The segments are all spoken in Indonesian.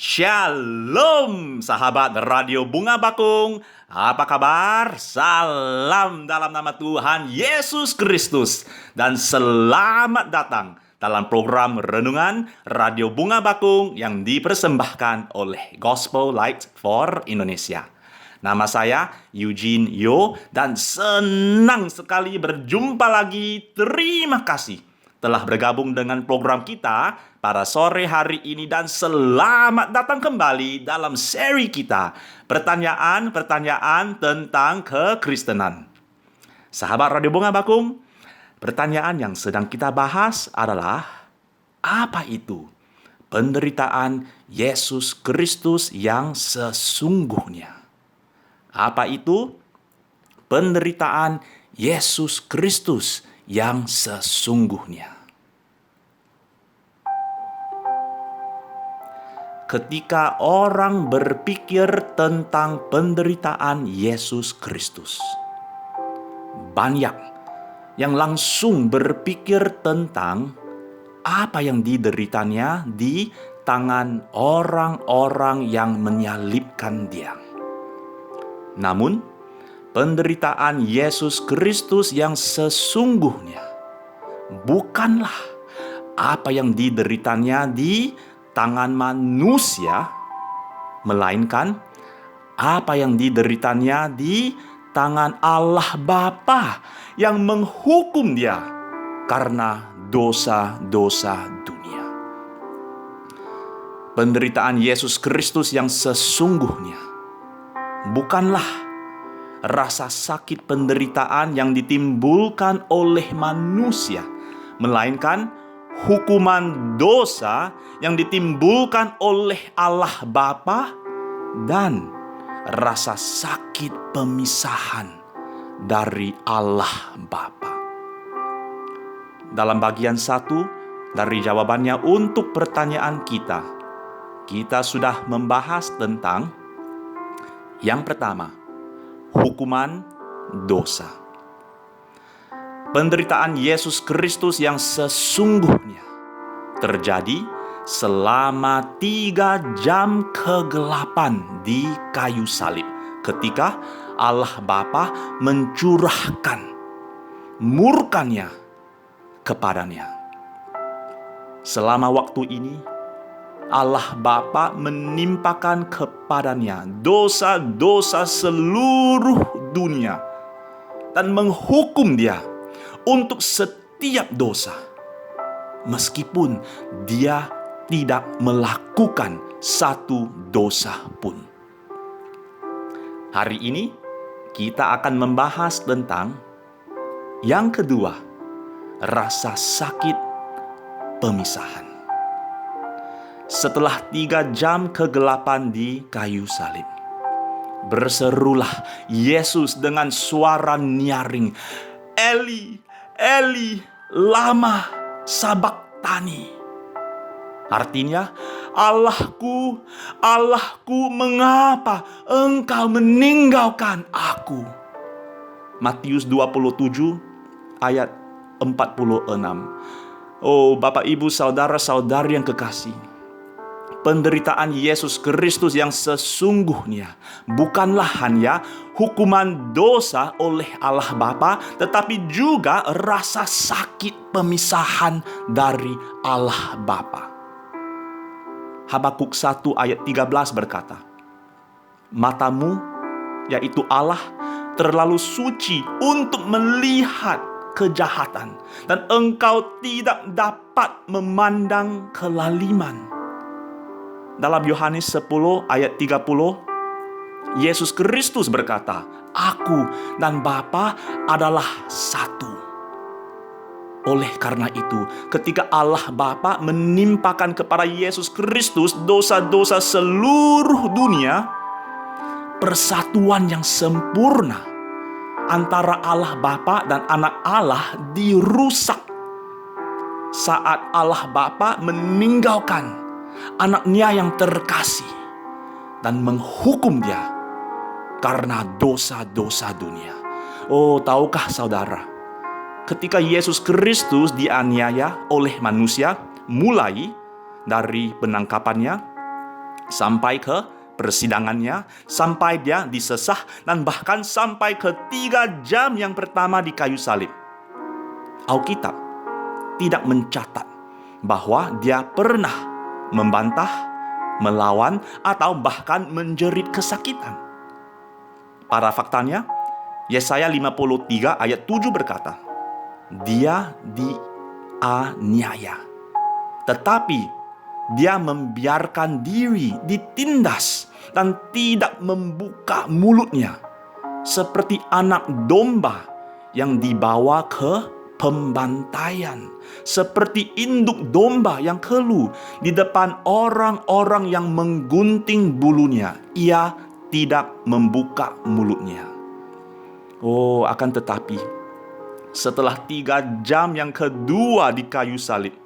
Shalom sahabat Radio Bunga Bakung. Apa kabar? Salam dalam nama Tuhan Yesus Kristus. Dan selamat datang dalam program Renungan Radio Bunga Bakung yang dipersembahkan oleh Gospel Light for Indonesia. Nama saya Eugene Yo dan senang sekali berjumpa lagi. Terima kasih telah bergabung dengan program kita pada sore hari ini dan selamat datang kembali dalam seri kita pertanyaan-pertanyaan tentang kekristenan. Sahabat Radio Bunga Bakung, pertanyaan yang sedang kita bahas adalah apa itu penderitaan Yesus Kristus yang sesungguhnya? Apa itu penderitaan Yesus Kristus yang sesungguhnya? Ketika orang berpikir tentang penderitaan Yesus Kristus, banyak yang langsung berpikir tentang apa yang dideritanya di tangan orang-orang yang menyalibkan Dia. Namun, penderitaan Yesus Kristus yang sesungguhnya bukanlah apa yang dideritanya di tangan manusia, melainkan apa yang dideritanya di tangan Allah Bapa yang menghukum Dia karena dosa-dosa dunia. Penderitaan Yesus Kristus yang sesungguhnya bukanlah rasa sakit penderitaan yang ditimbulkan oleh manusia, melainkan hukuman dosa yang ditimbulkan oleh Allah Bapa dan rasa sakit pemisahan dari Allah Bapa. Dalam bagian 1 dari jawabannya untuk pertanyaan kita sudah membahas tentang yang pertama, hukuman dosa. Penderitaan Yesus Kristus yang sesungguhnya terjadi selama 3 jam kegelapan di kayu salib ketika Allah Bapa mencurahkan murkanya kepadanya. Selama waktu ini Allah Bapa menimpakan kepadanya dosa-dosa seluruh dunia dan menghukum Dia untuk setiap dosa, meskipun Dia tidak melakukan satu dosa pun. Hari ini kita akan membahas tentang yang kedua, rasa sakit pemisahan. Setelah 3 jam kegelapan di kayu salib, berserulah Yesus dengan suara nyaring, Eli, Eli, lama sabachthani. Artinya, Allahku, Allahku, mengapa Engkau meninggalkan aku? Matius 27 ayat 46. Oh, Bapak, Ibu, saudara-saudari yang kekasih, penderitaan Yesus Kristus yang sesungguhnya bukanlah hanya hukuman dosa oleh Allah Bapa, tetapi juga rasa sakit pemisahan dari Allah Bapa. Habakuk 1 ayat 13 berkata, matamu, yaitu Allah, terlalu suci untuk melihat kejahatan, dan engkau tidak dapat memandang kelaliman. Dalam Yohanes 10 ayat 30, Yesus Kristus berkata, Aku dan Bapa adalah satu. Oleh karena itu, ketika Allah Bapa menimpakan kepada Yesus Kristus dosa-dosa seluruh dunia, persatuan yang sempurna antara Allah Bapa dan Anak Allah dirusak saat Allah Bapa meninggalkan anaknya yang terkasih dan menghukum Dia karena dosa-dosa dunia. Oh, tahukah saudara, ketika Yesus Kristus dianiaya oleh manusia, mulai dari penangkapannya sampai ke persidangannya, sampai dia disesah, dan bahkan sampai ke 3 jam yang pertama di kayu salib. Alkitab tidak mencatat bahwa dia pernah membantah, melawan, atau bahkan menjerit kesakitan. Pada faktanya, Yesaya 53 ayat 7 berkata, dia dianiaya, tetapi dia membiarkan diri ditindas dan tidak membuka mulutnya, seperti anak domba yang dibawa ke pembantaian, seperti induk domba yang keluh di depan orang-orang yang menggunting bulunya. Ia tidak membuka mulutnya. Oh, akan tetapi setelah 3 jam yang kedua di kayu salib,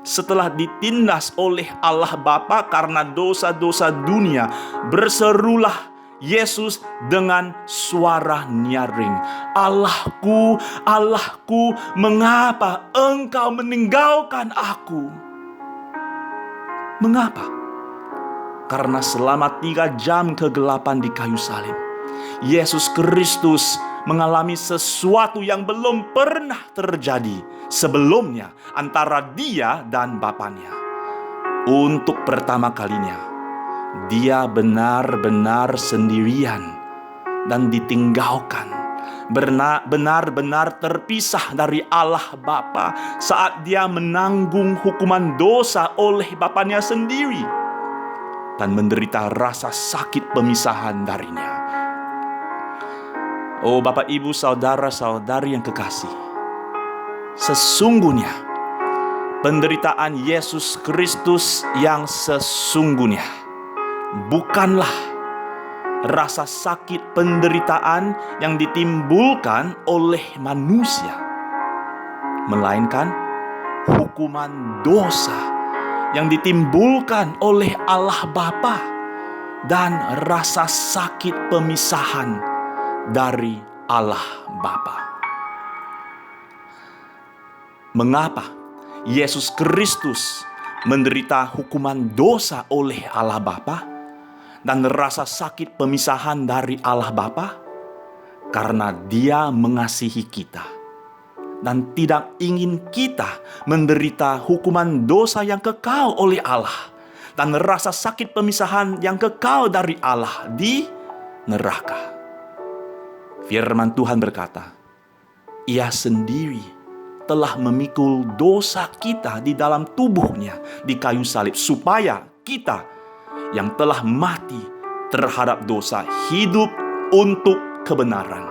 setelah ditindas oleh Allah Bapa karena dosa-dosa dunia, berserulah Yesus dengan suara nyaring, "Allahku, Allahku, mengapa Engkau meninggalkan aku?" Mengapa? Karena selama 3 jam kegelapan di kayu salib, Yesus Kristus mengalami sesuatu yang belum pernah terjadi sebelumnya antara dia dan Bapanya. Untuk pertama kalinya, dia benar-benar sendirian dan ditinggalkan, benar-benar terpisah dari Allah Bapa saat dia menanggung hukuman dosa oleh Bapanya sendiri dan menderita rasa sakit pemisahan darinya. Oh Bapak, Ibu, saudara-saudari yang kekasih, sesungguhnya penderitaan Yesus Kristus yang sesungguhnya bukanlah rasa sakit penderitaan yang ditimbulkan oleh manusia, melainkan hukuman dosa yang ditimbulkan oleh Allah Bapa dan rasa sakit pemisahan dari Allah Bapa. Mengapa Yesus Kristus menderita hukuman dosa oleh Allah Bapa dan rasa sakit pemisahan dari Allah Bapa? Karena Dia mengasihi kita dan tidak ingin kita menderita hukuman dosa yang kekal oleh Allah dan rasa sakit pemisahan yang kekal dari Allah di neraka. Firman Tuhan berkata, Ia sendiri telah memikul dosa kita di dalam tubuhnya di kayu salib, supaya kita yang telah mati terhadap dosa hidup untuk kebenaran.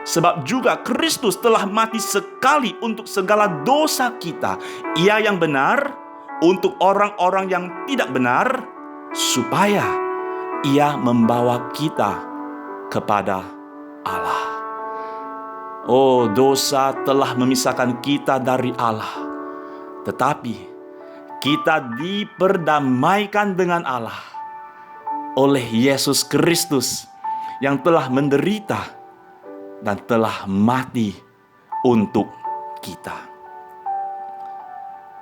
Sebab juga Kristus telah mati sekali untuk segala dosa kita, Ia yang benar untuk orang-orang yang tidak benar, supaya Ia membawa kita kepada Allah. Oh, dosa telah memisahkan kita dari Allah, tetapi kita diperdamaikan dengan Allah oleh Yesus Kristus yang telah menderita dan telah mati untuk kita.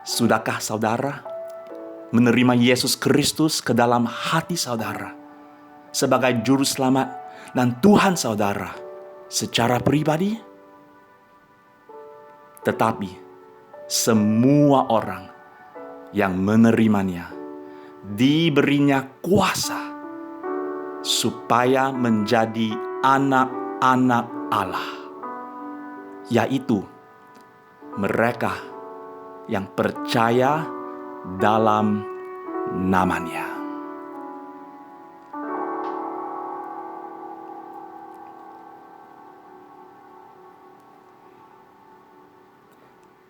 Sudahkah saudara menerima Yesus Kristus ke dalam hati saudara sebagai juru selamat dan Tuhan saudara secara pribadi? Tetapi semua orang yang menerimanya diberinya kuasa supaya menjadi anak-anak Allah, yaitu mereka yang percaya dalam nama-Nya.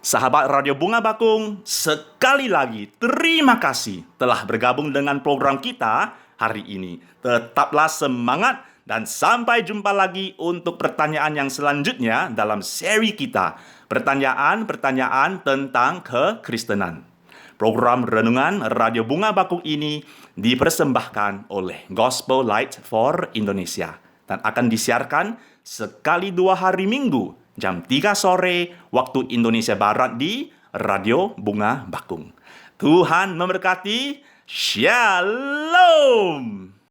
Sahabat Radio Bunga Bakung, sekali lagi terima kasih telah bergabung dengan program kita hari ini. Tetaplah semangat dan sampai jumpa lagi untuk pertanyaan yang selanjutnya dalam seri kita, pertanyaan-pertanyaan tentang kekristenan. Program Renungan Radio Bunga Bakung ini dipersembahkan oleh Gospel Light for Indonesia dan akan disiarkan sekali 2 hari Minggu, jam 3 sore waktu Indonesia Barat di Radio Bunga Bakung. Tuhan memberkati. Shalom.